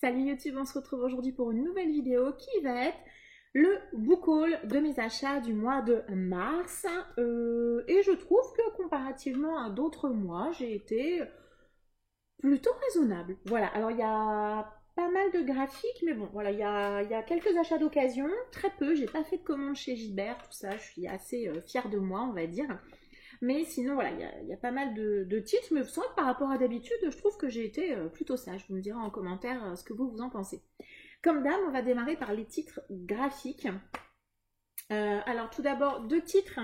Salut YouTube, on se retrouve aujourd'hui pour une nouvelle vidéo qui va être le book haul de mes achats du mois de mars. Et je trouve que comparativement à d'autres mois, j'ai été plutôt raisonnable. Voilà, alors il y a pas mal de graphiques, mais bon, voilà, il y a quelques achats d'occasion, très peu, j'ai pas fait de commande chez Gilbert, tout ça, je suis assez fière de moi, on va dire. Mais sinon, voilà, il y a pas mal de titres, mais c'est vrai que par rapport à d'habitude, je trouve que j'ai été plutôt sage. Vous me direz en commentaire ce que vous en pensez. Comme d'hab, on va démarrer par les titres graphiques. Alors tout d'abord, deux titres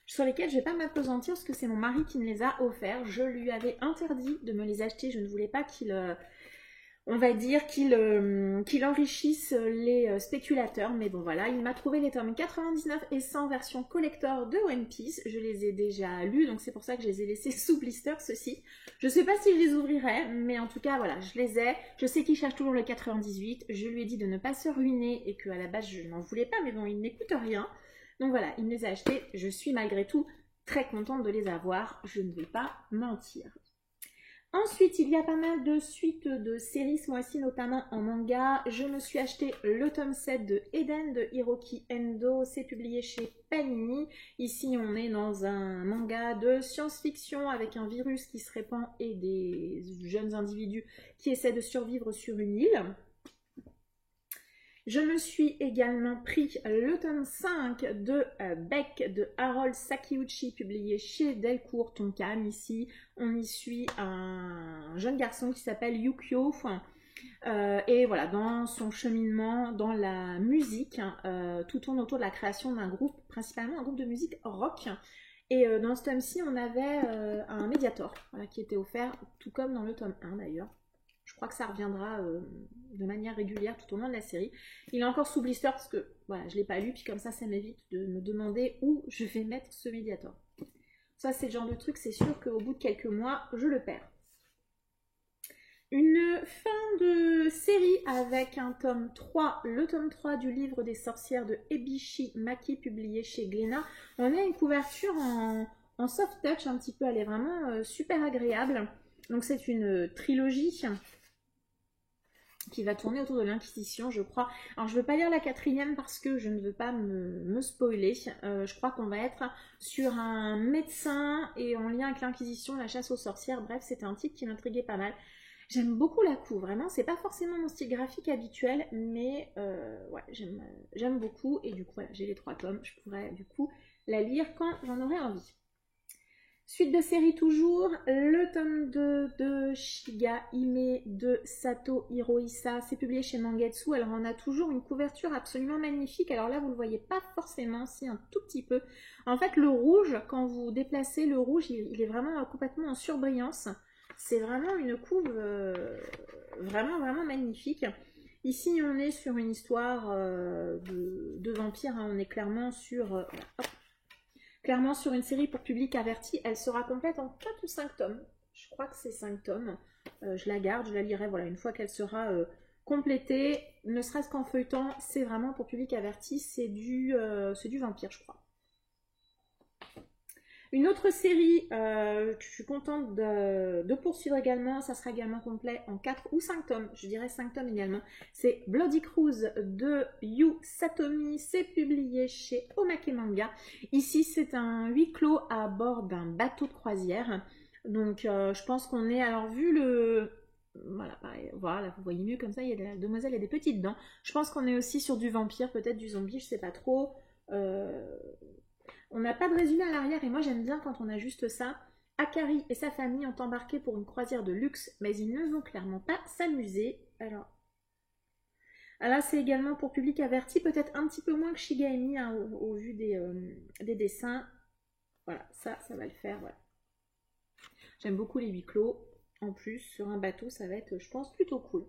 sur lesquels je ne vais pas m'appesantir parce que c'est mon mari qui me les a offerts. Je lui avais interdit de me les acheter, je ne voulais pas qu'il... on va dire qu'il enrichisse les spéculateurs, mais bon voilà, il m'a trouvé les tomes 99 et 100 version collector de One Piece, je les ai déjà lus, donc c'est pour ça que je les ai laissés sous blister, ceux-ci. Je sais pas si je les ouvrirai, mais en tout cas voilà, je les ai, je sais qu'il cherche toujours le 98, je lui ai dit de ne pas se ruiner et qu'à la base je n'en voulais pas, mais bon, il n'écoute rien, donc voilà, il me les a achetés, je suis malgré tout très contente de les avoir, je ne vais pas mentir. Ensuite, il y a pas mal de suites de séries ce mois-ci, notamment en manga. Je me suis acheté le tome 7 de Eden de Hiroki Endo. C'est publié chez Panini. Ici, on est dans un manga de science-fiction avec un virus qui se répand et des jeunes individus qui essaient de survivre sur une île. Je me suis également pris le tome 5 de Beck de Harold Sakiuchi, publié chez Delcourt Tonkam. Ici, on y suit un jeune garçon qui s'appelle Yukio. Et voilà, dans son cheminement dans la musique, tout tourne autour de la création d'un groupe, principalement un groupe de musique rock. Et dans ce tome-ci, on avait un Mediator voilà, qui était offert, tout comme dans le tome 1 d'ailleurs. Je crois que ça reviendra de manière régulière tout au long de la série. Il est encore sous blister parce que voilà, je ne l'ai pas lu, puis comme ça m'évite de me demander où je vais mettre ce Mediator. Ça, c'est le genre de truc, c'est sûr qu'au bout de quelques mois, je le perds. Une fin de série avec un tome 3, le tome 3 du livre des sorcières de Ebishi Maki, publié chez Glénat. On a une couverture en soft touch un petit peu, elle est vraiment super agréable. Donc c'est une trilogie qui va tourner autour de l'Inquisition, je crois. Alors je ne veux pas lire la quatrième parce que je ne veux pas me spoiler. Je crois qu'on va être sur un médecin et en lien avec l'Inquisition, la chasse aux sorcières. Bref, c'était un titre qui m'intriguait pas mal. J'aime beaucoup la couve, vraiment. C'est pas forcément mon style graphique habituel, mais ouais, j'aime beaucoup. Et du coup, voilà, j'ai les 3 tomes. Je pourrais du coup la lire quand j'en aurai envie. Suite de série toujours, le tome 2 de Shiga Hime de Sato Hirohisa, c'est publié chez Mangetsu. Alors on a toujours une couverture absolument magnifique, alors là vous ne le voyez pas forcément, si un tout petit peu. En fait le rouge, quand vous déplacez le rouge, il est vraiment complètement en surbrillance. C'est vraiment une couve vraiment magnifique. Ici on est sur une histoire de vampire, hein. On est clairement sur... Clairement sur une série pour public averti, elle sera complète en 4 ou 5 tomes. Je crois que c'est 5 tomes. Je la garde, je la lirai voilà, une fois qu'elle sera complétée. Ne serait-ce qu'en feuilletant, c'est vraiment pour public averti, c'est du vampire, je crois. Une autre série que je suis contente de poursuivre également, ça sera également complet en 4 ou 5 tomes, je dirais 5 tomes également. C'est Bloody Cruise de Yu Satomi, c'est publié chez Omake Manga. Ici c'est un huis clos à bord d'un bateau de croisière. Donc je pense qu'on est, alors vu le... Voilà, pareil, voilà, vous voyez mieux comme ça, il y a la demoiselle, il y a des petites dents. Je pense qu'on est aussi sur du vampire, peut-être du zombie, je sais pas trop. On n'a pas de résumé à l'arrière et moi j'aime bien quand on a juste ça. Akari et sa famille ont embarqué pour une croisière de luxe, mais ils ne vont clairement pas s'amuser. Alors là c'est également pour public averti, peut-être un petit peu moins que Shigaemi hein, au vu des dessins. Voilà, ça va le faire. Voilà. J'aime beaucoup les huis clos. En plus, sur un bateau, ça va être, je pense, plutôt cool.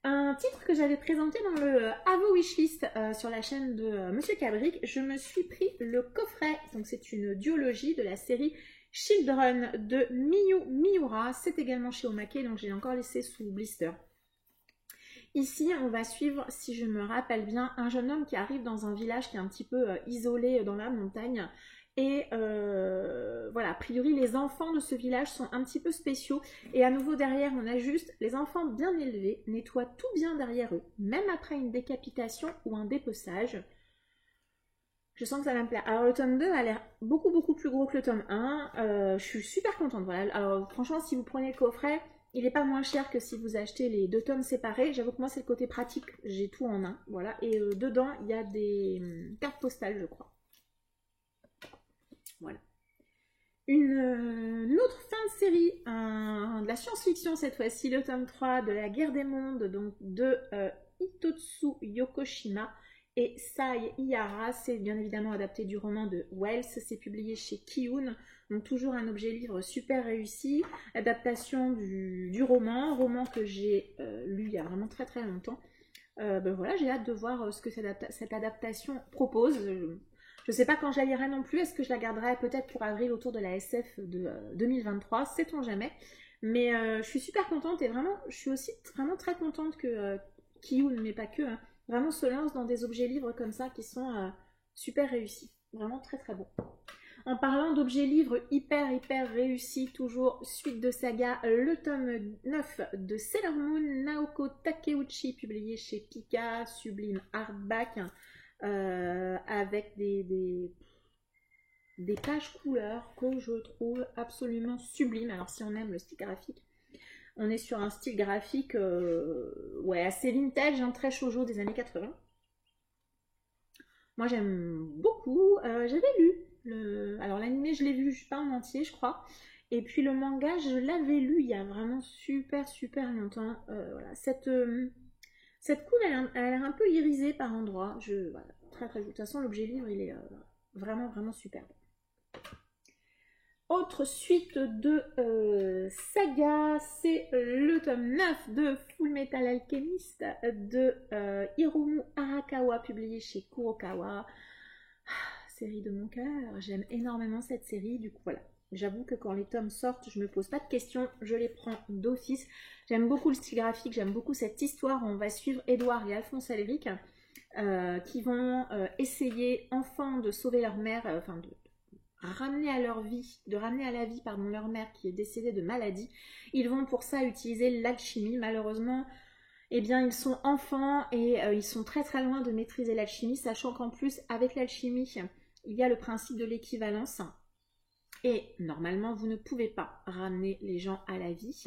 Un titre que j'avais présenté dans le Avo Wishlist sur la chaîne de Monsieur Cabric, je me suis pris le coffret, donc c'est une duologie de la série Children de Miyu Miura, c'est également chez Omake, donc j'ai encore laissé sous blister. Ici, on va suivre, si je me rappelle bien, un jeune homme qui arrive dans un village qui est un petit peu isolé dans la montagne, Et voilà, a priori, les enfants de ce village sont un petit peu spéciaux. Et à nouveau, derrière, on a juste les enfants bien élevés, nettoient tout bien derrière eux, même après une décapitation ou un dépeçage. Je sens que ça va me plaire. Alors, le tome 2 a l'air beaucoup, beaucoup plus gros que le tome 1. Je suis super contente. Voilà. Alors, franchement, si vous prenez le coffret, il n'est pas moins cher que si vous achetez les 2 tomes séparés. J'avoue que moi, c'est le côté pratique. J'ai tout en un. Voilà. Et dedans, il y a des cartes postales, je crois. Voilà. Une autre fin de série, de la science-fiction cette fois-ci, le tome 3 de la guerre des mondes, donc de Hitotsu Yokoshima et Sai Ihara. C'est bien évidemment adapté du roman de Wells, c'est publié chez Kiun, donc toujours un objet livre super réussi, adaptation du roman que j'ai lu il y a vraiment très très longtemps. Ben voilà, j'ai hâte de voir ce que cette adaptation propose. Je ne sais pas quand je la lirai non plus. Est-ce que je la garderai peut-être pour avril autour de la SF de 2023? Sait-on jamais. Mais je suis super contente et vraiment, je suis aussi vraiment très contente que Kiyun, mais pas que, hein, vraiment se lance dans des objets livres comme ça qui sont super réussis. Vraiment très très bon. En parlant d'objets livres hyper réussis, toujours suite de saga, le tome 9 de Sailor Moon, Naoko Takeuchi, publié chez Pika, sublime hardback. Avec des pages couleurs que je trouve absolument sublimes. Alors si on aime le style graphique, on est sur un style graphique ouais, assez vintage, hein, très shoujo des années 80. Moi j'aime beaucoup. J'avais lu, alors l'anime je l'ai vu pas en entier je crois. Et puis le manga je l'avais lu il y a vraiment super longtemps. Voilà. Cette coule elle a l'air un peu irisée par endroits. Voilà, très de toute façon l'objet livre il est vraiment superbe. Autre suite de saga, c'est le tome 9 de Full Metal Alchemist de Hiromu Arakawa, publié chez Kurokawa. Série de mon cœur, j'aime énormément cette série, du coup voilà. J'avoue que quand les tomes sortent, je me pose pas de questions, je les prends d'office. J'aime beaucoup le style graphique, j'aime beaucoup cette histoire où on va suivre Edouard et Alphonse Elric qui vont essayer enfin de sauver leur mère, enfin de ramener à la vie leur mère qui est décédée de maladie. Ils vont pour ça utiliser l'alchimie. Malheureusement, eh bien, ils sont enfants et ils sont très loin de maîtriser l'alchimie, sachant qu'en plus, avec l'alchimie, il y a le principe de l'équivalence. Et normalement, vous ne pouvez pas ramener les gens à la vie.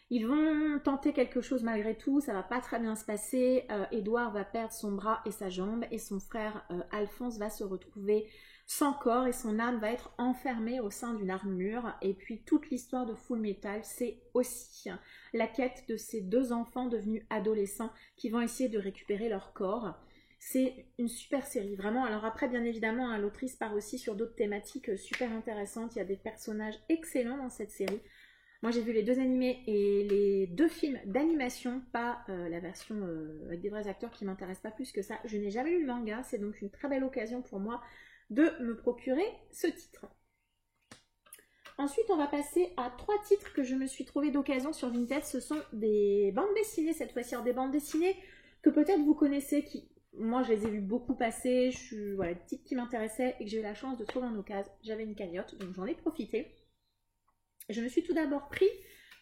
Ils vont tenter quelque chose malgré tout, ça va pas très bien se passer. Édouard va perdre son bras et sa jambe et son frère Alphonse va se retrouver sans corps et son âme va être enfermée au sein d'une armure. Et puis toute l'histoire de Full Metal, c'est aussi la quête de ces 2 enfants devenus adolescents qui vont essayer de récupérer leur corps. C'est une super série, vraiment. Alors après, bien évidemment, hein, l'autrice part aussi sur d'autres thématiques super intéressantes. Il y a des personnages excellents dans cette série. Moi, j'ai vu les 2 animés et les 2 films d'animation, pas la version avec des vrais acteurs qui m'intéressent pas plus que ça. Je n'ai jamais lu le manga, c'est donc une très belle occasion pour moi de me procurer ce titre. Ensuite, on va passer à 3 titres que je me suis trouvé d'occasion sur Vinted. Ce sont des bandes dessinées cette fois-ci, des bandes dessinées que peut-être vous connaissez, moi je les ai vues beaucoup passer, voilà, des titres qui m'intéressaient et que j'ai eu la chance de trouver en occasion. J'avais une cagnotte, donc j'en ai profité. Je me suis tout d'abord pris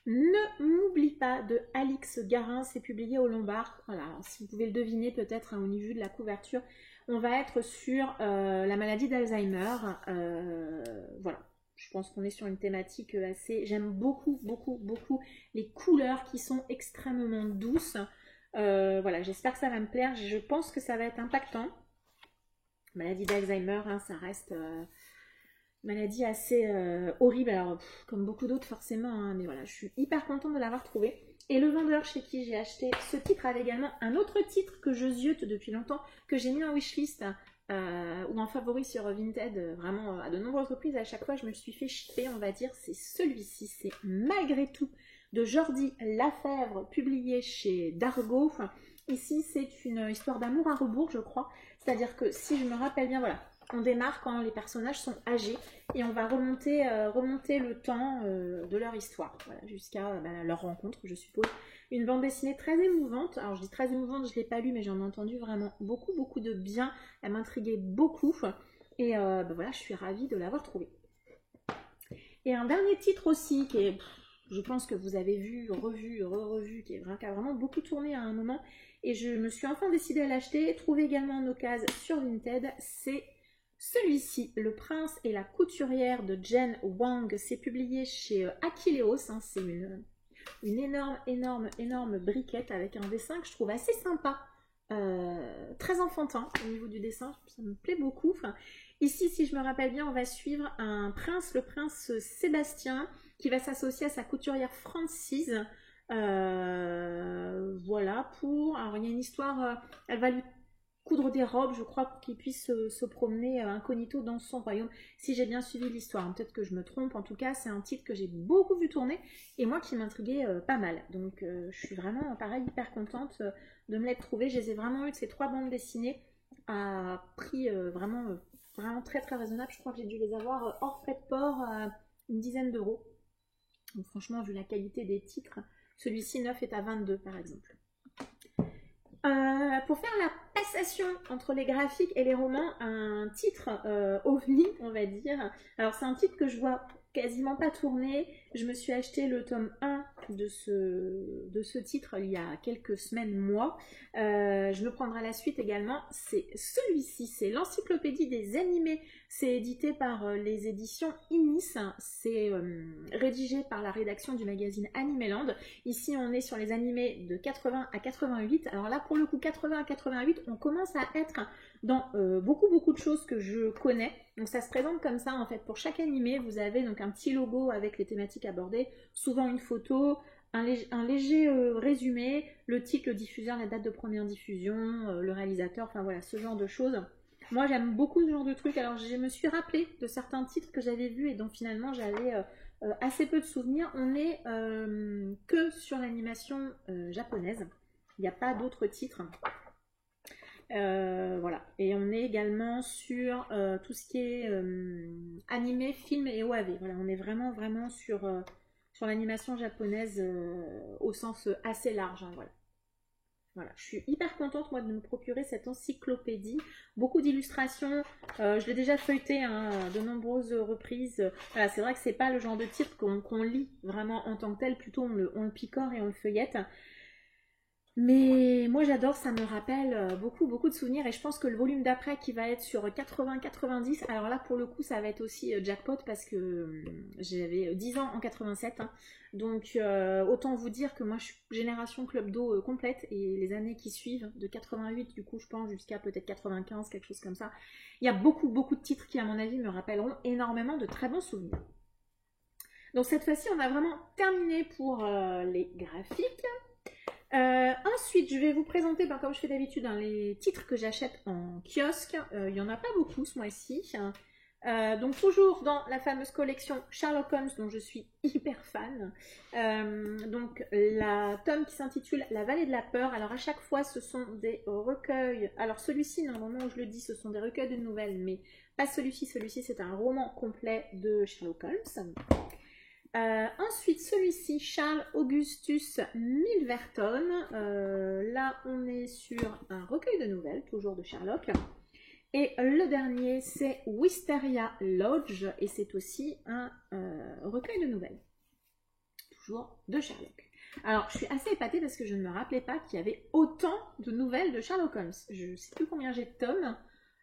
Ne m'oublie pas de Alix Garin, c'est publié au Lombard. Voilà, alors, si vous pouvez le deviner peut-être hein, au niveau de la couverture, on va être sur la maladie d'Alzheimer. Voilà, je pense qu'on est sur une thématique assez... J'aime beaucoup les couleurs qui sont extrêmement douces. Voilà, j'espère que ça va me plaire. Je pense que ça va être impactant. Maladie d'Alzheimer, hein, ça reste... maladie assez horrible, alors comme beaucoup d'autres forcément, hein, mais voilà, je suis hyper contente de l'avoir trouvé. Et le vendeur chez qui j'ai acheté ce titre avait également un autre titre que je ziote depuis longtemps, que j'ai mis en wishlist ou en favori sur Vinted, vraiment à de nombreuses reprises. À chaque fois je me suis fait shipper, on va dire, c'est celui-ci, c'est Malgré tout de Jordi Lafèvre, publié chez Dargaud. Enfin, ici c'est une histoire d'amour à rebours, je crois, c'est-à-dire que si je me rappelle bien, voilà, on démarre quand les personnages sont âgés et on va remonter le temps de leur histoire, voilà, jusqu'à leur rencontre, je suppose. Une bande dessinée très émouvante. Alors je dis très émouvante, je ne l'ai pas lu, mais j'en ai entendu vraiment beaucoup de bien. Elle m'intriguait beaucoup. Et ben voilà, je suis ravie de l'avoir trouvé. Et un dernier titre aussi, qui est, je pense que vous avez vu, revu, revu, qui a vraiment beaucoup tourné à un moment. Et je me suis enfin décidée à l'acheter, trouvé également en occasion sur Vinted. C'est celui-ci, Le Prince et la couturière de Jen Wang. C'est publié chez Akileos. Hein, c'est une énorme briquette avec un dessin que je trouve assez sympa. Très enfantin au niveau du dessin, ça me plaît beaucoup. Enfin, ici, si je me rappelle bien, on va suivre un prince, le prince Sébastien, qui va s'associer à sa couturière Francis. Voilà, alors il y a une histoire, elle va lui coudre des robes, je crois, pour qu'il puisse se promener incognito dans son royaume, si j'ai bien suivi l'histoire. Hein. Peut-être que je me trompe, en tout cas, c'est un titre que j'ai beaucoup vu tourner, et moi qui m'intriguait pas mal. Donc je suis vraiment, pareil, hyper contente de me l'être trouvée. Je les ai vraiment eu de ces 3 bandes dessinées à prix vraiment très raisonnable. Je crois que j'ai dû les avoir hors frais de port à une dizaine d'euros. Donc franchement, vu la qualité des titres, celui-ci neuf est à 22 par exemple. Pour faire la passation entre les graphiques et les romans, un titre ovni, on va dire. Alors c'est un titre que je vois quasiment pas tourner. Je me suis acheté le tome 1 de ce titre il y a quelques semaines, mois. Je me prendrai la suite également. C'est celui-ci, c'est l'encyclopédie des animés. C'est édité par les éditions Inis. C'est rédigé par la rédaction du magazine Animeland. Ici, on est sur les animés de 80 à 88. Alors là, pour le coup, 80 à 88, on commence à être dans beaucoup de choses que je connais. Donc ça se présente comme ça en fait. Pour chaque animé, vous avez donc un petit logo avec les thématiques abordées, souvent une photo, un léger résumé, le titre, le diffuseur, la date de première diffusion, le réalisateur, enfin voilà, ce genre de choses. Moi j'aime beaucoup ce genre de trucs. Alors je me suis rappelé de certains titres que j'avais vus et dont finalement j'avais assez peu de souvenirs. On est que sur l'animation japonaise. Il n'y a pas d'autres titres. Voilà, et on est également sur tout ce qui est animé, film et OAV. Voilà, on est vraiment sur l'animation japonaise au sens assez large. Hein, voilà. Voilà, je suis hyper contente moi de me procurer cette encyclopédie, beaucoup d'illustrations, je l'ai déjà feuilleté hein, de nombreuses reprises. Voilà, c'est vrai que c'est pas le genre de titre qu'on lit vraiment en tant que tel, plutôt on le picore et on le feuillette. Mais moi j'adore, ça me rappelle beaucoup de souvenirs et je pense que le volume d'après qui va être sur 80-90, alors là pour le coup ça va être aussi jackpot parce que j'avais 10 ans en 87, hein. Donc autant vous dire que moi je suis génération Club d'eau complète et les années qui suivent, de 88 du coup je pense jusqu'à peut-être 95, quelque chose comme ça, il y a beaucoup de titres qui à mon avis me rappelleront énormément de très bons souvenirs. Donc cette fois-ci on a vraiment terminé pour les graphiques. Ensuite, je vais vous présenter, comme je fais d'habitude, hein, les titres que j'achète en kiosque. Il n'y en a pas beaucoup ce mois-ci. Donc toujours dans la fameuse collection Sherlock Holmes dont je suis hyper fan. Donc la tome qui s'intitule La Vallée de la Peur. Alors à chaque fois ce sont des recueils. Alors celui-ci, normalement où je le dis, ce sont des recueils de nouvelles, mais pas celui-ci. Celui-ci c'est un roman complet de Sherlock Holmes. Ensuite, celui-ci, Charles Augustus Milverton. Là, on est sur un recueil de nouvelles, toujours de Sherlock. Et le dernier, c'est Wisteria Lodge, et c'est aussi un recueil de nouvelles, toujours de Sherlock. Alors, je suis assez épatée parce que je ne me rappelais pas qu'il y avait autant de nouvelles de Sherlock Holmes. Je ne sais plus combien j'ai de tomes.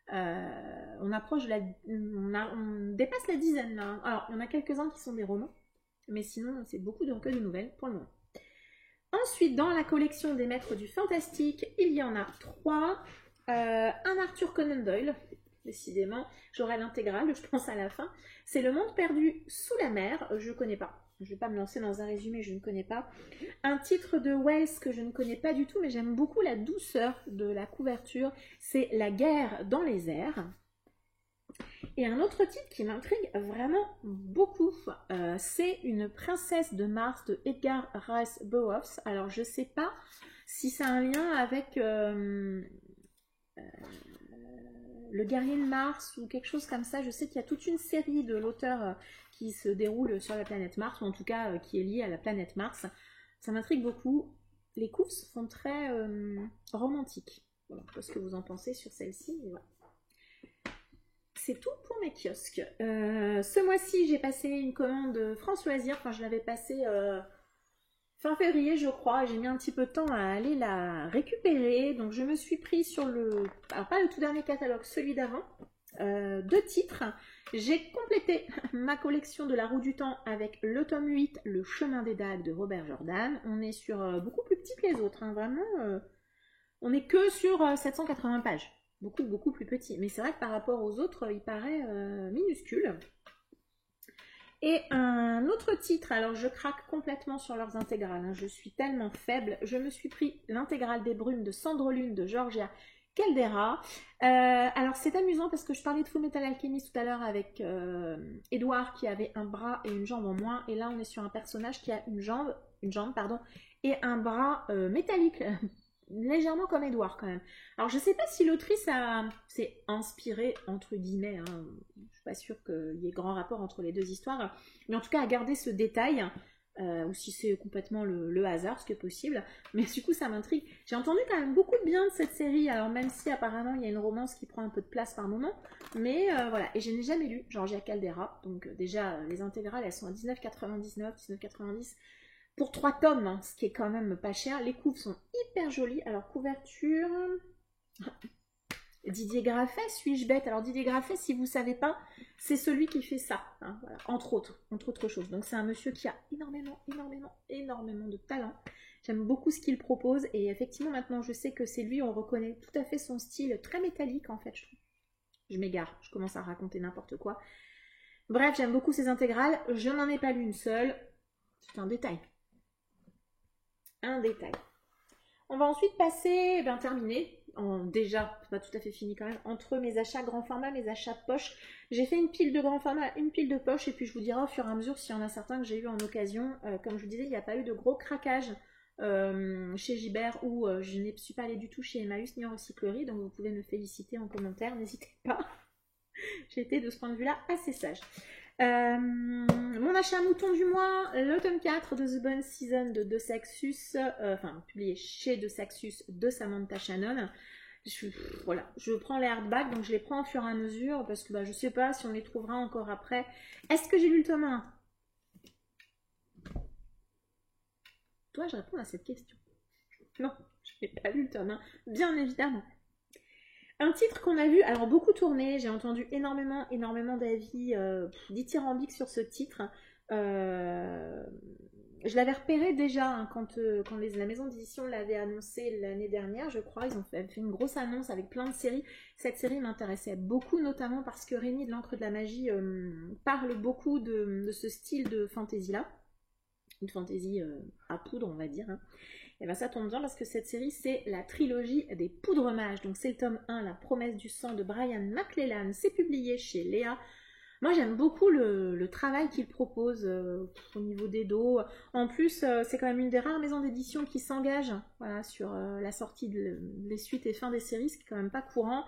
On approche on dépasse la dizaine là. Alors, il y en a quelques-uns qui sont des romans. Mais sinon, c'est beaucoup de recueils de nouvelles pour le moment. Ensuite, dans la collection des maîtres du fantastique, il y en a 3. Un Arthur Conan Doyle, décidément, j'aurai l'intégrale, je pense à la fin. C'est Le Monde perdu sous la mer, je ne connais pas. Je ne vais pas me lancer dans un résumé, je ne connais pas. Un titre de Wells que je ne connais pas du tout, mais j'aime beaucoup la douceur de la couverture. C'est La guerre dans les airs. Et un autre titre qui m'intrigue vraiment beaucoup, c'est Une princesse de Mars de Edgar Rice Burroughs. Alors je sais pas si ça a un lien avec le guerrier de Mars ou quelque chose comme ça. Je sais qu'il y a toute une série de l'auteur qui se déroule sur la planète Mars, ou en tout cas qui est liée à la planète Mars. Ça m'intrigue beaucoup. Les couves sont très romantiques. Voilà, je sais pas ce que vous en pensez sur celle-ci, mais voilà. c'est tout pour mes kiosques. Ce mois-ci, j'ai passé une commande France Loisirs. Enfin, je l'avais passée fin février, je crois. J'ai mis un petit peu de temps à aller la récupérer. Donc, je me suis pris sur le... Alors, pas le tout dernier catalogue, celui d'avant. 2 titres. J'ai complété ma collection de La Roue du Temps avec le tome 8, Le Chemin des Dagues de Robert Jordan. On est sur beaucoup plus petit que les autres. Hein, vraiment, on n'est que sur 780 pages. Beaucoup plus petit. Mais c'est vrai que par rapport aux autres, il paraît minuscule. Et un autre titre, alors je craque complètement sur leurs intégrales. Hein, je suis tellement faible. Je me suis pris l'intégrale des brumes de Cendre Lune de Georgia Caldera. Alors c'est amusant parce que je parlais de Full Metal Alchemist tout à l'heure avec Edouard qui avait un bras et une jambe en moins, et là on est sur un personnage qui a une jambe pardon, et un bras métallique, légèrement comme Edouard quand même. Alors je sais pas si l'autrice s'est inspirée entre guillemets, hein, je suis pas sûre qu'il y ait grand rapport entre les deux histoires, mais en tout cas à garder ce détail. Ou si c'est complètement le hasard, ce qui est possible, mais du coup ça m'intrigue. J'ai entendu quand même beaucoup de bien de cette série, alors même si apparemment il y a une romance qui prend un peu de place par moment, mais voilà, et je n'ai jamais lu Georgia Caldera, donc déjà les intégrales elles sont à 19,99, 19,90 pour 3 tomes, hein, ce qui est quand même pas cher. Les couves sont hyper jolies, alors couverture... Didier Graffet, suis-je bête? Alors Didier Graffet, si vous ne savez pas, c'est celui qui fait ça, hein, voilà, entre autres choses. Donc c'est un monsieur qui a énormément de talent. J'aime beaucoup ce qu'il propose, et effectivement maintenant je sais que c'est lui, on reconnaît tout à fait son style très métallique en fait, je trouve. Je m'égare, je commence à raconter n'importe quoi. Bref, j'aime beaucoup ses intégrales, je n'en ai pas lu une seule, c'est un détail. Un détail. On va ensuite passer, terminer. Déjà, c'est pas tout à fait fini quand même, entre mes achats grand format, mes achats poche. J'ai fait une pile de grand format, une pile de poche, et puis je vous dirai au fur et à mesure s'il y en a certains que j'ai eu en occasion. Comme je vous disais, il n'y a pas eu de gros craquage chez Gibert, ou je ne suis pas allée du tout chez Emmaüs ni en recyclerie, donc vous pouvez me féliciter en commentaire, n'hésitez pas. J'ai été de ce point de vue là assez sage. Mon achat mouton du mois, le tome 4 de The Bonne Season de De Saxus, publié chez De Saxus de Samantha Shannon. Voilà, je prends les hardbacks, donc je les prends au fur et à mesure parce que je sais pas si on les trouvera encore après. Est-ce que j'ai lu le tome 1? Dois-je répondre à cette question? Non, je n'ai pas lu le tome 1, bien évidemment. Un titre qu'on a vu, alors beaucoup tourné, j'ai entendu énormément d'avis dithyrambiques sur ce titre. Je l'avais repéré déjà hein, quand la maison d'édition l'avait annoncé l'année dernière, je crois. Ils ont fait une grosse annonce avec plein de séries. Cette série m'intéressait beaucoup, notamment parce que Rémi de l'Encre de la Magie parle beaucoup de ce style de fantasy-là. Une fantasy à poudre, on va dire. Hein. Et bien ça tombe bien parce que cette série c'est la trilogie des Poudres Mages. Donc c'est le tome 1, La Promesse du Sang de Brian McClellan. C'est publié chez Léa. Moi j'aime beaucoup le travail qu'il propose au niveau des dos. En plus c'est quand même une des rares maisons d'édition qui s'engage voilà, sur la sortie des suites et fins des séries, ce qui est quand même pas courant.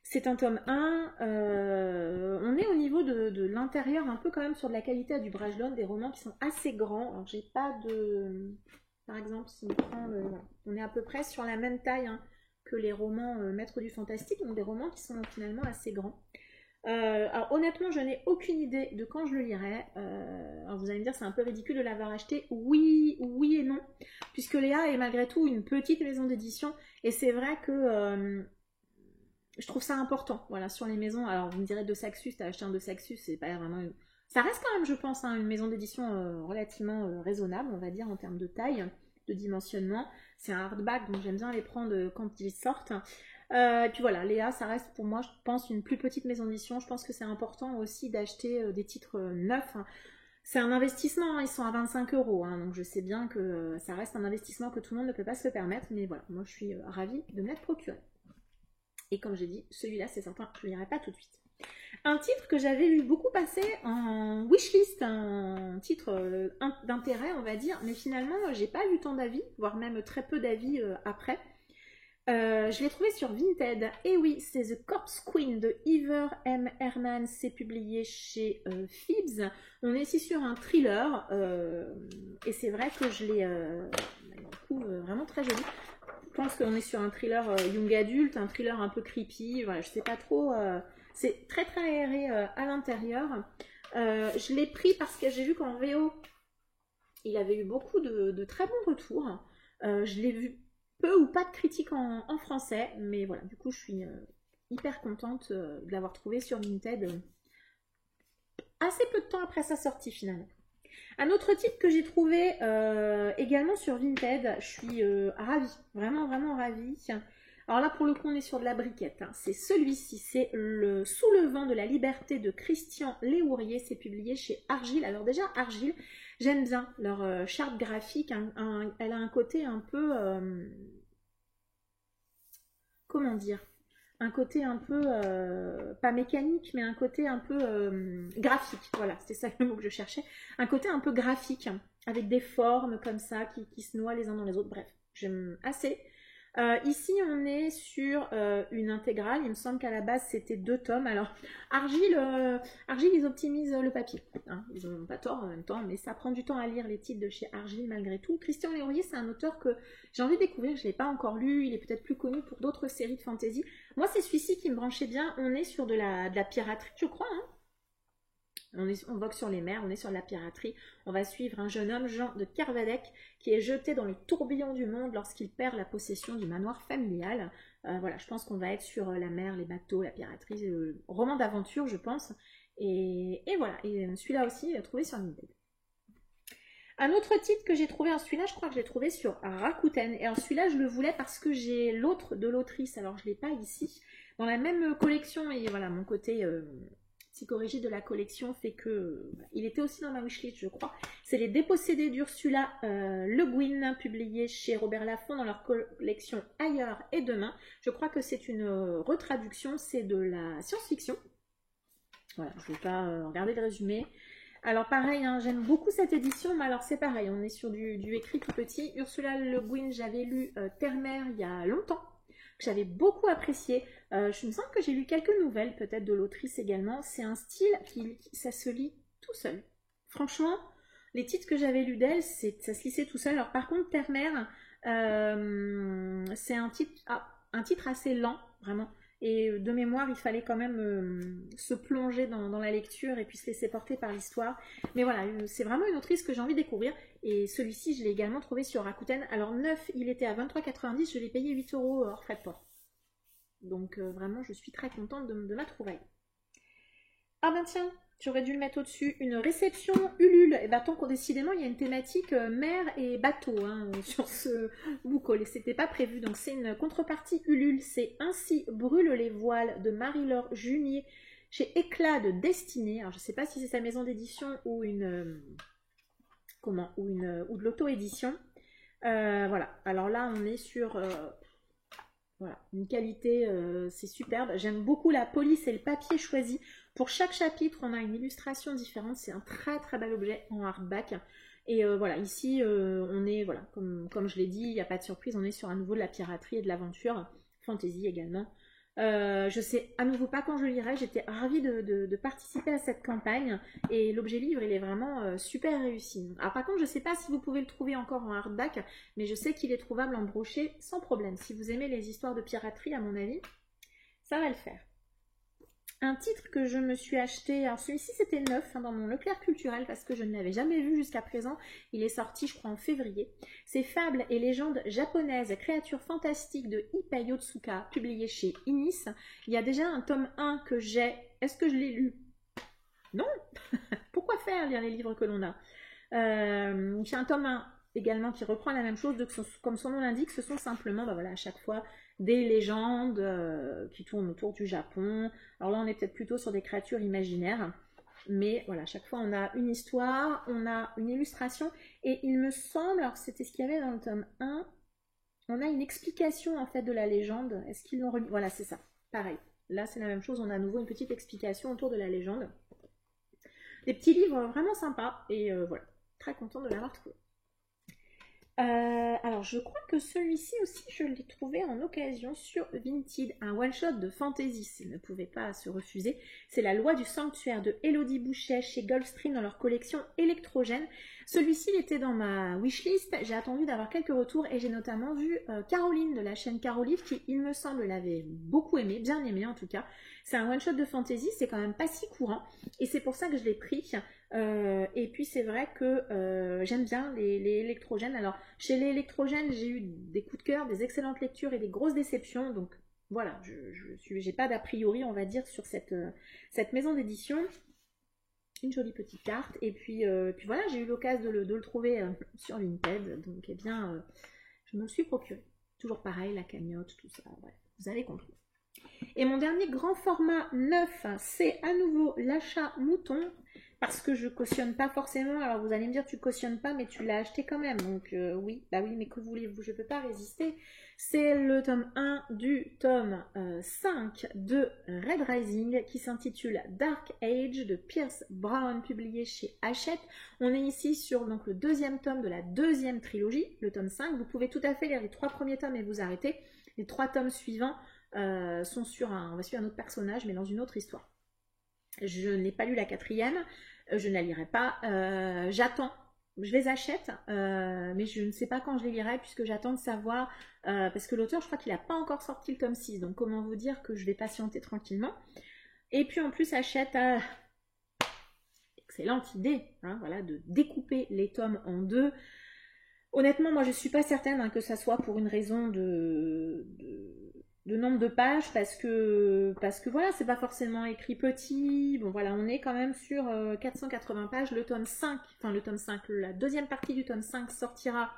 C'est un tome 1, on est au niveau de l'intérieur un peu quand même sur de la qualité du Brajlon, des romans qui sont assez grands. Alors j'ai pas de... Par exemple, si on prend on est à peu près sur la même taille hein, que les romans Maîtres du Fantastique, donc des romans qui sont finalement assez grands. Alors honnêtement, je n'ai aucune idée de quand je le lirai. Alors vous allez me dire, c'est un peu ridicule de l'avoir acheté. Oui et non, puisque Léa est malgré tout une petite maison d'édition, et c'est vrai que je trouve ça important. Voilà, sur les maisons. Alors vous me direz De Saxus, t'as acheté un De Saxus, c'est pas vraiment une... Ça reste quand même, je pense, hein, une maison d'édition relativement raisonnable, on va dire, en termes de taille, de dimensionnement. C'est un hardback, donc j'aime bien les prendre quand ils sortent. Et puis voilà, Léa, ça reste pour moi, je pense, une plus petite maison d'édition. Je pense que c'est important aussi d'acheter des titres neufs. C'est un investissement, ils sont à 25 €, hein, donc je sais bien que ça reste un investissement que tout le monde ne peut pas se le permettre. Mais voilà, moi je suis ravie de me l'être procuré. Et comme j'ai dit, celui-là, c'est certain, je ne lirai pas tout de suite. Un titre que j'avais vu beaucoup passer en wishlist, un titre d'intérêt on va dire, mais finalement j'ai pas vu tant d'avis, voire même très peu d'avis après. Je l'ai trouvé sur Vinted, et oui, c'est The Corpse Queen de Ivor M. Herman, c'est publié chez Phibbs. On est ici sur un thriller, et c'est vrai que je l'ai vraiment très joli. Je pense qu'on est sur un thriller young adulte, un thriller un peu creepy, voilà, je sais pas trop... C'est très très aéré à l'intérieur. Je l'ai pris parce que j'ai vu qu'en VO, il avait eu beaucoup de très bons retours. Je l'ai vu peu ou pas de critiques en français, mais voilà, du coup je suis hyper contente de l'avoir trouvé sur Vinted assez peu de temps après sa sortie finalement. Un autre titre que j'ai trouvé également sur Vinted, je suis ravie, vraiment vraiment ravie. Alors là pour le coup on est sur de la briquette, hein. C'est celui-ci, c'est le Sous le vent de la liberté de Christian Léourier, c'est publié chez Argile. Alors déjà Argile, j'aime bien leur charte graphique, elle a un côté un peu, comment dire, un côté un peu, pas mécanique, mais un côté un peu graphique. Voilà, c'était ça le mot que je cherchais. Un côté un peu graphique, avec des formes comme ça qui se noient les uns dans les autres. Bref, j'aime assez. Ici, on est sur une intégrale. Il me semble qu'à la base, c'était 2 tomes. Alors, Argile, ils optimisent le papier. Hein. Ils n'ont pas tort en même temps, mais ça prend du temps à lire les titres de chez Argile malgré tout. Christian Léourier, c'est un auteur que j'ai envie de découvrir. Je ne l'ai pas encore lu. Il est peut-être plus connu pour d'autres séries de fantasy. Moi, c'est celui-ci qui me branchait bien. On est sur de la piraterie, je crois. Hein. On vogue sur les mers, on est sur la piraterie. On va suivre un jeune homme, Jean de Kervadec, qui est jeté dans le tourbillon du monde lorsqu'il perd la possession du manoir familial. Voilà, je pense qu'on va être sur la mer, les bateaux, la piraterie, roman d'aventure, je pense. Et voilà, et celui-là aussi, trouvé sur Vinted. Un autre titre que j'ai trouvé, celui-là, je crois que je l'ai trouvé sur Rakuten. Et celui-là, je le voulais parce que j'ai l'autre de l'autrice, alors je ne l'ai pas ici. Dans la même collection, et voilà, mon côté psychorigide de la collection fait que il était aussi dans ma wishlist, je crois. C'est Les Dépossédés d'Ursula Le Guin, publié chez Robert Laffont dans leur collection Ailleurs et Demain. Je crois que c'est une retraduction, c'est de la science-fiction. Voilà, je ne vais pas regarder le résumé. Alors pareil, hein, j'aime beaucoup cette édition, mais alors c'est pareil, on est sur du écrit tout petit. Ursula Le Guin, j'avais lu Terre-Mère il y a longtemps, que j'avais beaucoup apprécié. Je me sens que j'ai lu quelques nouvelles, peut-être de l'autrice également. C'est un style ça se lit tout seul. Franchement, les titres que j'avais lus d'elle, ça se lisait tout seul. Alors par contre, Terre-Mère, c'est un titre assez lent, vraiment. Et de mémoire, il fallait quand même se plonger dans la lecture et puis se laisser porter par l'histoire. Mais voilà, c'est vraiment une autrice que j'ai envie de découvrir. Et celui-ci, je l'ai également trouvé sur Rakuten. Alors neuf, il était à 23,90 €, je l'ai payé 8 € hors frais de port. Donc vraiment, je suis très contente de ma trouvaille. Ah ben tiens, j'aurais dû le mettre au-dessus. Une réception Ulule. Et bah tant qu'on décidément, il y a une thématique mer et bateau hein, sur ce book haul. Et c'était pas prévu. Donc c'est une contrepartie Ulule. C'est Ainsi brûlent les voiles de Marie-Laure Junier chez Éclat de Destinée. Alors je sais pas si c'est sa maison d'édition ou ou de l'auto-édition. Voilà. Alors là, on est sur voilà, une qualité, c'est superbe. J'aime beaucoup la police et le papier choisi. Pour chaque chapitre, on a une illustration différente. C'est un très très bel objet en hardback. Et voilà, ici, on est, voilà, comme je l'ai dit, il n'y a pas de surprise, on est sur à nouveau de la piraterie et de l'aventure, fantasy également. Je sais à nouveau pas quand je lirai, j'étais ravie de participer à cette campagne et l'objet livre il est vraiment super réussi. Alors par contre je sais pas si vous pouvez le trouver encore en hardback, mais je sais qu'il est trouvable en brochet sans problème. Si vous aimez les histoires de piraterie à mon avis, ça va le faire. Un titre que je me suis acheté, alors celui-ci c'était neuf hein, dans mon Leclerc culturel parce que je ne l'avais jamais vu jusqu'à présent, il est sorti je crois en février. C'est Fables et légendes japonaises, créatures fantastiques de Ippei Otsuka, publié chez Inis. Il y a déjà un tome 1 que j'ai, est-ce que je l'ai lu? Non. Pourquoi faire lire les livres que l'on a? J'ai un tome 1 également qui reprend la même chose, comme son nom l'indique, ce sont simplement bah voilà, à chaque fois des légendes qui tournent autour du Japon. Alors là on est peut-être plutôt sur des créatures imaginaires, mais voilà, à chaque fois on a une histoire, on a une illustration, et il me semble, alors c'était ce qu'il y avait dans le tome 1, on a une explication en fait de la légende. Est-ce qu'ils l'ont remis? Voilà, c'est ça, pareil. Là c'est la même chose, on a à nouveau une petite explication autour de la légende. Des petits livres vraiment sympas, et voilà, très contente de l'avoir trouvé. Alors, je crois que celui-ci aussi, je l'ai trouvé en occasion sur Vinted, un one-shot de fantasy, s'il ne pouvait pas se refuser. C'est La Loi du Sanctuaire de Elodie Bouchet chez Gulfstream dans leur collection électrogène. Celui-ci, il était dans ma wishlist, j'ai attendu d'avoir quelques retours et j'ai notamment vu Caroline de la chaîne Carolive qui, il me semble, l'avait beaucoup aimé, bien aimé en tout cas. C'est un one-shot de fantasy, c'est quand même pas si courant et c'est pour ça que je l'ai pris. Et puis c'est vrai que j'aime bien les électrogènes. Alors chez les électrogènes j'ai eu des coups de cœur, des excellentes lectures et des grosses déceptions. Donc voilà, j'ai pas d'a priori on va dire sur cette maison d'édition. Une jolie petite carte. Et puis voilà, j'ai eu l'occasion de le trouver sur Vinted. Donc eh bien je me le suis procuré. Toujours pareil, la cagnotte, tout ça. Bref, vous avez compris. Et mon dernier grand format neuf, c'est à nouveau l'achat mouton. Parce que je cautionne pas forcément. Alors vous allez me dire tu cautionnes pas mais tu l'as acheté quand même. Donc oui, bah oui, mais que voulez-vous, je peux pas résister. C'est le tome 1 du tome 5 de Red Rising qui s'intitule Dark Age de Pierce Brown, publié chez Hachette. On est ici sur donc le deuxième tome de la deuxième trilogie, le tome 5. Vous pouvez tout à fait lire les 3 premiers tomes et vous arrêter. Les 3 tomes suivants sont sur on va suivre un autre personnage mais dans une autre histoire. Je n'ai pas lu la 4e, je ne la lirai pas, j'attends, je les achète, mais je ne sais pas quand je les lirai puisque j'attends de savoir, parce que l'auteur je crois qu'il n'a pas encore sorti le tome 6, donc comment vous dire que je vais patienter tranquillement. Et puis en plus Hachette a excellente idée, hein, voilà, de découper les tomes en 2. Honnêtement moi je ne suis pas certaine que ça soit pour une raison de nombre de pages parce que voilà, c'est pas forcément écrit petit. Bon voilà, on est quand même sur 480 pages. Le tome 5, la deuxième partie du tome 5 sortira.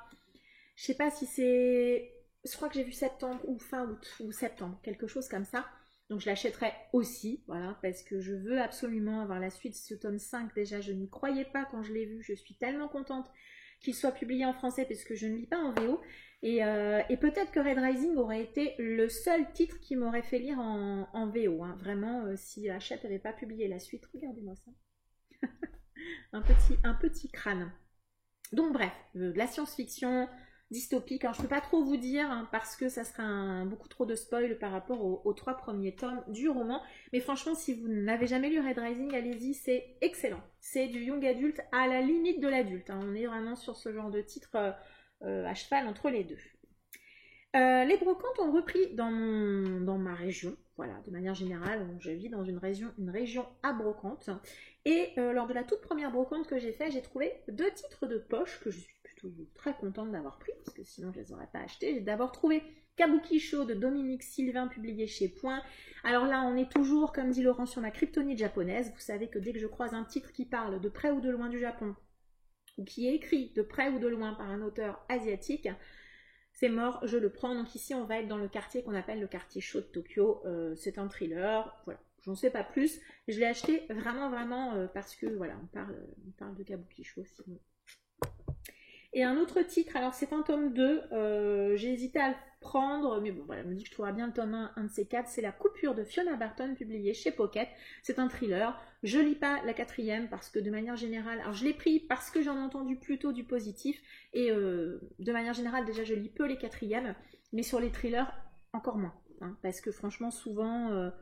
Je sais pas si c'est, je crois que j'ai vu septembre ou fin août ou septembre, quelque chose comme ça. Donc je l'achèterai aussi, voilà, parce que je veux absolument avoir la suite de ce tome 5. Déjà, je n'y croyais pas quand je l'ai vu. Je suis tellement contente qu'il soit publié en français parce que je ne lis pas en VO. Et peut-être que Red Rising aurait été le seul titre qui m'aurait fait lire en VO. Hein. Vraiment, si Hachette n'avait pas publié la suite, regardez-moi ça. un petit crâne. Donc bref, de la science-fiction dystopique. Alors je ne peux pas trop vous dire hein, parce que ça sera beaucoup trop de spoil par rapport aux 3 premiers tomes du roman. Mais franchement, si vous n'avez jamais lu Red Rising, allez-y, c'est excellent. C'est du young adulte à la limite de l'adulte. Hein. On est vraiment sur ce genre de titre à cheval entre les deux. Les brocantes ont repris dans ma région, voilà, de manière générale, je vis dans une région à brocante, et lors de la toute première brocante que j'ai faite, j'ai trouvé 2 titres de poche que je suis plutôt très contente d'avoir pris, parce que sinon je ne les aurais pas achetés. J'ai d'abord trouvé Kabuki Show de Dominique Sylvain, publié chez Point. Alors là, on est toujours, comme dit Laurent, sur ma kryptonite japonaise. Vous savez que dès que je croise un titre qui parle de près ou de loin du Japon, ou qui est écrit de près ou de loin par un auteur asiatique, c'est mort, je le prends. Donc ici on va être dans le quartier qu'on appelle le quartier chaud de Tokyo. C'est un thriller, voilà, j'en sais pas plus. Je l'ai acheté vraiment parce que voilà, on parle de Kabuki Show sinon. Et un autre titre, alors c'est un tome 2, j'ai hésité à le prendre, mais bon voilà, je me dis que je trouverai bien le tome 1 de ces 4, c'est La Coupure de Fiona Barton, publié chez Pocket. C'est un thriller, je lis pas la 4e parce que de manière générale, alors je l'ai pris parce que j'en ai entendu plutôt du positif, et de manière générale déjà je lis peu les 4e, mais sur les thrillers encore moins, hein, parce que franchement souvent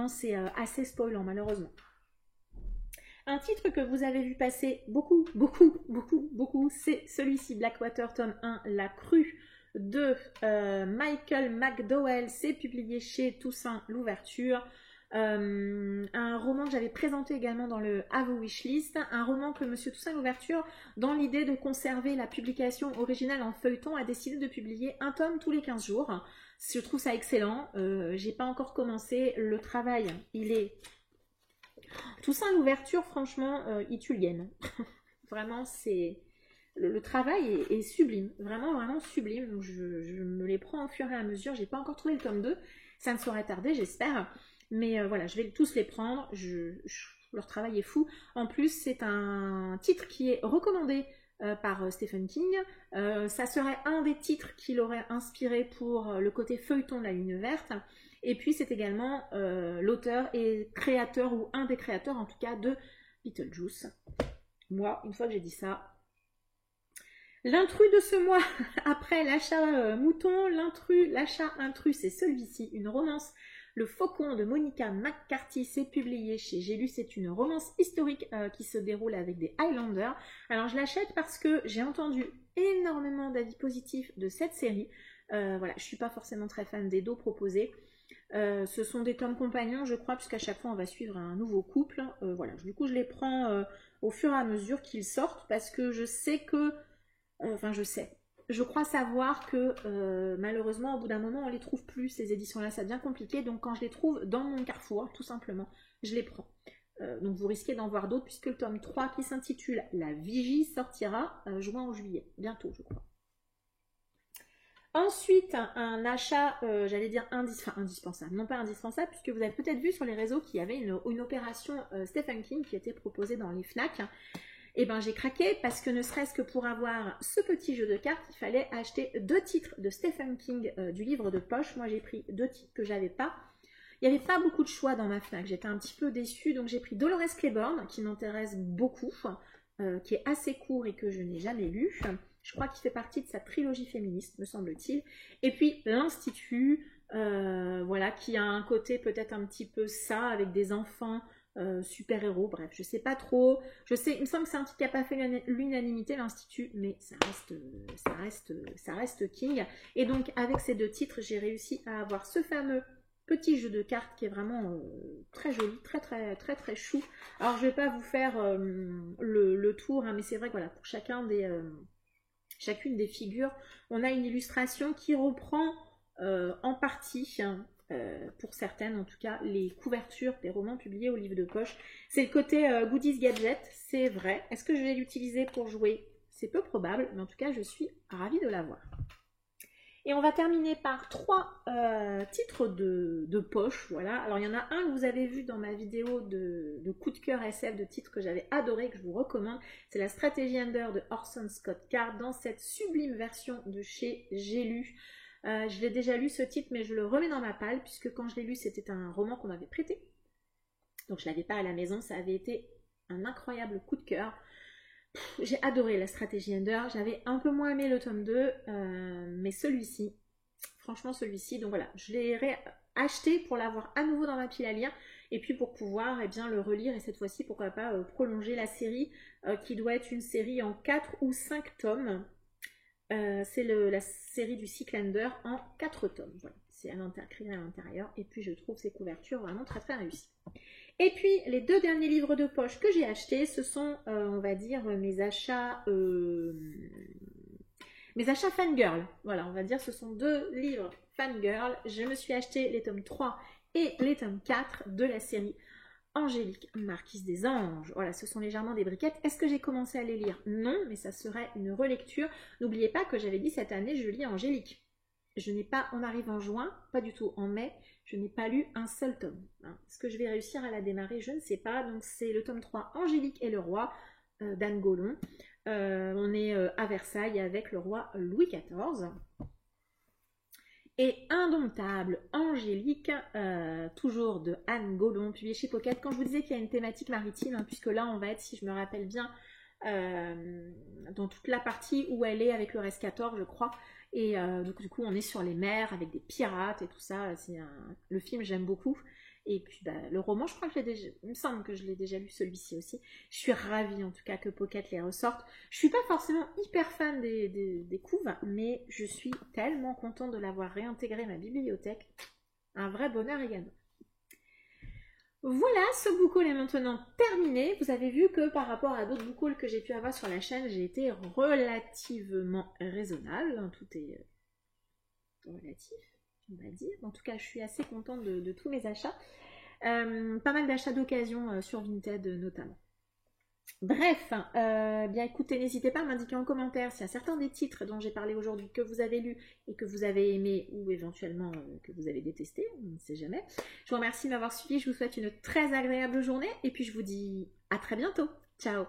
c'est assez spoilant malheureusement. Un titre que vous avez vu passer beaucoup, c'est celui-ci, Blackwater, tome 1, La Crue de Michael McDowell. C'est publié chez Toussaint L'Ouverture. Un roman que j'avais présenté également dans le Have a Wishlist. Un roman que Monsieur Toussaint L'Ouverture, dans l'idée de conserver la publication originale en feuilleton, a décidé de publier un tome tous les 15 jours. Je trouve ça excellent. J'ai pas encore commencé. Le travail, il est... Toussaint L'Ouverture, franchement, itulienne. Vraiment, c'est... Le travail est sublime. Vraiment sublime. Donc, je me les prends au fur et à mesure. J'ai pas encore trouvé le tome 2. Ça ne saurait tarder, j'espère. Mais voilà, je vais tous les prendre. Leur travail est fou. En plus, c'est un titre qui est recommandé par Stephen King. Ça serait un des titres qui l'aurait inspiré pour le côté feuilleton de la ligne verte. Et puis c'est également l'auteur et créateur, ou un des créateurs en tout cas, de Beetlejuice. Moi, une fois que j'ai dit ça, L'intrus de ce mois, après l'achat mouton, l'achat intrus, c'est celui-ci, une romance. Le Faucon de Monica McCarthy, c'est publié chez J'ai lu, c'est une romance historique qui se déroule avec des Highlanders. Alors je l'achète parce que j'ai entendu énormément d'avis positifs de cette série. Voilà, je suis pas forcément très fan des dos proposés. Ce sont des tomes compagnons, je crois, puisqu'à chaque fois on va suivre un nouveau couple. Voilà, du coup je les prends au fur et à mesure qu'ils sortent parce que je sais que je crois savoir que malheureusement, au bout d'un moment, on les trouve plus, ces éditions-là, ça devient compliqué. Donc quand je les trouve dans mon Carrefour, tout simplement, je les prends. Donc vous risquez d'en voir d'autres, puisque le tome 3 qui s'intitule La Vigie sortira juin ou juillet, bientôt je crois. Ensuite, un achat, j'allais dire indispensable, non pas indispensable, puisque vous avez peut-être vu sur les réseaux qu'il y avait une opération Stephen King qui était proposée dans les FNAC. Et ben j'ai craqué parce que ne serait-ce que pour avoir ce petit jeu de cartes, il fallait acheter 2 titres de Stephen King du livre de poche. Moi j'ai pris 2 titres que j'avais pas. Il n'y avait pas beaucoup de choix dans ma FNAC, j'étais un petit peu déçue, donc j'ai pris Dolores Claiborne, qui m'intéresse beaucoup, qui est assez court et que je n'ai jamais lu. Je crois qu'il fait partie de sa trilogie féministe, me semble-t-il. Et puis l'Institut, voilà, qui a un côté peut-être un petit peu ça, avec des enfants super-héros, bref, je sais pas trop. Je sais, il me semble que c'est un titre qui n'a pas fait l'unanimité, l'Institut, mais ça reste King. Et donc, avec ces 2 titres, j'ai réussi à avoir ce fameux petit jeu de cartes qui est vraiment très joli, très chou. Alors, je vais pas vous faire le tour, hein, mais c'est vrai que voilà, pour chacune des figures, on a une illustration qui reprend en partie, pour certaines en tout cas, les couvertures des romans publiés au livre de poche. C'est le côté goodies gadget, c'est vrai. Est-ce que je vais l'utiliser pour jouer? C'est peu probable, mais en tout cas je suis ravie de l'avoir. Et on va terminer par 3 titres de poche, voilà. Alors il y en a un que vous avez vu dans ma vidéo de coup de cœur SF, de titres que j'avais adoré, que je vous recommande. C'est la Stratégie Under de Orson Scott Card, dans cette sublime version de chez J'ai lu. Je l'ai déjà lu ce titre, mais je le remets dans ma palle, puisque quand je l'ai lu, c'était un roman qu'on m'avait prêté. Donc je ne l'avais pas à la maison, ça avait été un incroyable coup de cœur. J'ai adoré la Stratégie Under, j'avais un peu moins aimé le tome 2, mais celui-ci, franchement celui-ci, donc voilà, je l'ai acheté pour l'avoir à nouveau dans ma pile à lire, et puis pour pouvoir le relire, et cette fois-ci, pourquoi pas prolonger la série, qui doit être une série en 4 ou 5 tomes. C'est la série du Cyclander en 4 tomes, voilà, c'est écrit à l'intérieur, et puis je trouve ces couvertures vraiment très réussies. Et puis, les 2 derniers livres de poche que j'ai achetés, ce sont, on va dire, mes achats fangirl. Voilà, on va dire, ce sont 2 livres fangirl. Je me suis acheté les tomes 3 et les tomes 4 de la série Angélique, Marquise des Anges. Voilà, ce sont légèrement des briquettes. Est-ce que j'ai commencé à les lire? Non, mais ça serait une relecture. N'oubliez pas que j'avais dit cette année, je lis Angélique. Je n'ai pas, on arrive en juin, pas du tout en mai, je n'ai pas lu un seul tome. Est-ce que je vais réussir à la démarrer? Je ne sais pas. Donc c'est le tome 3, Angélique et le roi, d'Anne Gollon. On est à Versailles avec le roi Louis XIV. Et Indomptable Angélique, toujours de Anne Gollon, publié chez Pocket. Quand je vous disais qu'il y a une thématique maritime, hein, puisque là on va être, si je me rappelle bien, dans toute la partie où elle est avec le Rescator, je crois. Et donc du coup on est sur les mers avec des pirates et tout ça. Le film j'aime beaucoup. Et puis le roman, je crois que il me semble que je l'ai déjà lu, celui-ci aussi. Je suis ravie en tout cas que Pocket les ressorte. Je suis pas forcément hyper fan des couves, mais je suis tellement contente de l'avoir réintégré à ma bibliothèque. Un vrai bonheur également. Voilà, ce book haul est maintenant terminé. Vous avez vu que par rapport à d'autres book hauls que j'ai pu avoir sur la chaîne, j'ai été relativement raisonnable. Tout est relatif, on va dire. En tout cas, je suis assez contente de tous mes achats. Pas mal d'achats d'occasion sur Vinted notamment. Bref, bien écoutez, n'hésitez pas à m'indiquer en commentaire s'il y a certains des titres dont j'ai parlé aujourd'hui que vous avez lus et que vous avez aimé ou éventuellement que vous avez détesté, on ne sait jamais. Je vous remercie de m'avoir suivi, je vous souhaite une très agréable journée et puis je vous dis à très bientôt. Ciao!